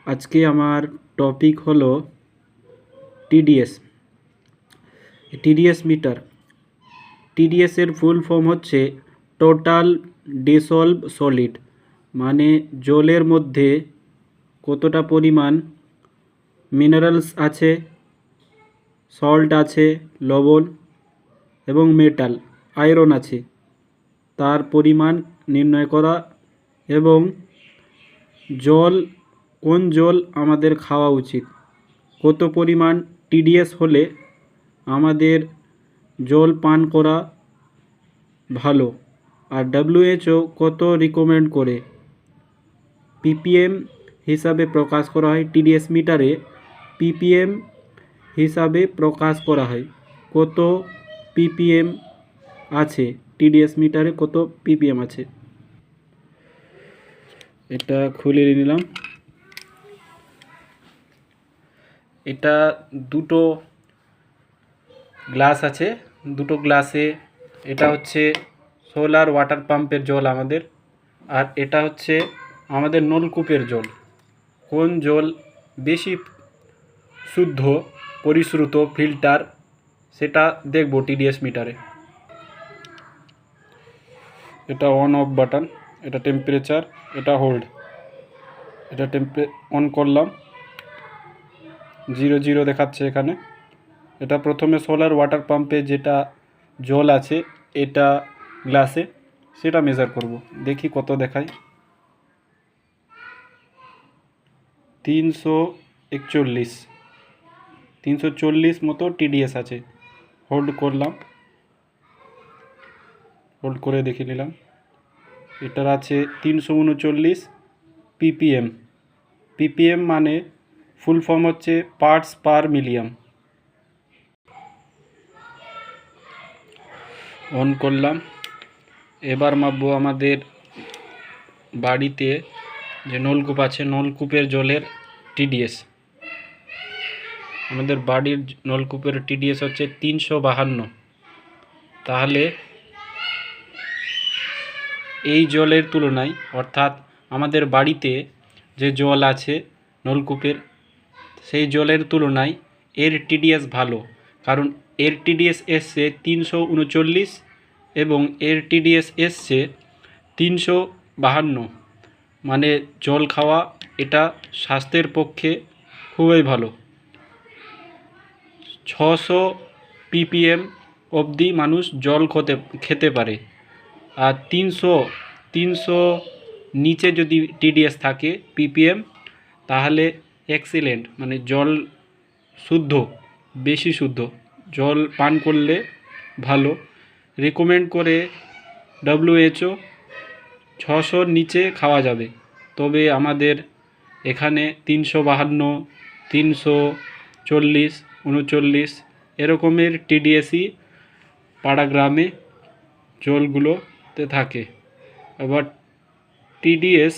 আজকে আমার টপিক হলো টিডিএস। TDS metre. টিডিএস এর ফুল ফর্ম হচ্ছে টোটাল ডিসলভ সলিড, মানে জলের মধ্যে কতটা পরিমাণ মিনারেলস আছে, সল্ট আছে, লবণ এবং মেটাল আয়রন আছে, তার পরিমাণ নির্ণয় করা। এবং কোন জল আমাদের খাওয়া উচিত, কত পরিমাণ টিডিএস হলে আমাদের জল পান করা ভালো, আর WHO কত রিকমেন্ড করে পিপিএম হিসাবে প্রকাশ করা হয়। টিডিএস মিটারে পিপিএম হিসাবে প্রকাশ করা হয়। কত পিপিএম আছে টিডিএস মিটারে, কত পিপিএম আছে এটা খুলে নিলাম। এটা দুটো গ্লাস আছে, দুটো গ্লাসে এটা হচ্ছে সোলার ওয়াটার পাম্পের জল আমাদের, আর এটা হচ্ছে আমাদের নলকূপের জল। কোন জল বেশি শুদ্ধ, পরিশ্রুত, ফিল্টার, সেটা দেখব টিডিএস মিটারে। এটা অন অফ বাটন, এটা টেম্পারেচার, এটা হোল্ড। এটা অন করলাম, 0 দেখাচ্ছে এখানে। এটা প্রথমে সোলার ওয়াটার পাম্পে যেটা জল আছে এটা গ্লাসে, সেটা মেজার করব, দেখি কত দেখায়। 341 মতো টিডিএস আছে। হোল্ড করলাম, হোল্ড করে দেখে নিলাম। এটার আছে 339 পিপিএম। পিপিএম মানে ফুল ফর্ম হচ্ছে পার্টস পার মিলিয়ন। অন করলাম। এবার মাপবো আমাদের বাড়িতে যে নলকূপ আছে, নলকূপের জলের টিডিএস। আমাদের বাড়ির নলকূপের টিডিএস হচ্ছে 352। তাহলে এই জলের তুলনায়, অর্থাৎ আমাদের বাড়িতে যে জল আছে নলকূপের, সেই জলের তুলনায় এর টিডিএস ভালো, কারণ এর টিডিএস এসছে 339 এবং এর টিডিএস এসছে 352। মানে জল খাওয়া এটা স্বাস্থ্যের পক্ষে খুবই ভালো। 600 পিপিএম অবধি মানুষ জল খেতে পারে, আর 300 নিচে যদি টিডিএস থাকে পিপিএম, তাহলে এক্সিলেন্ট, মানে জল শুদ্ধ, বেশি শুদ্ধ জল পান করলে ভালো। রিকমেন্ড করে WHO 600 নিচে খাওয়া যাবে। তবে আমাদের এখানে 352, 340, 39 এরকমের টিডিএসই পাড়া গ্রামে জলগুলোতে থাকে। এবার টিডিএস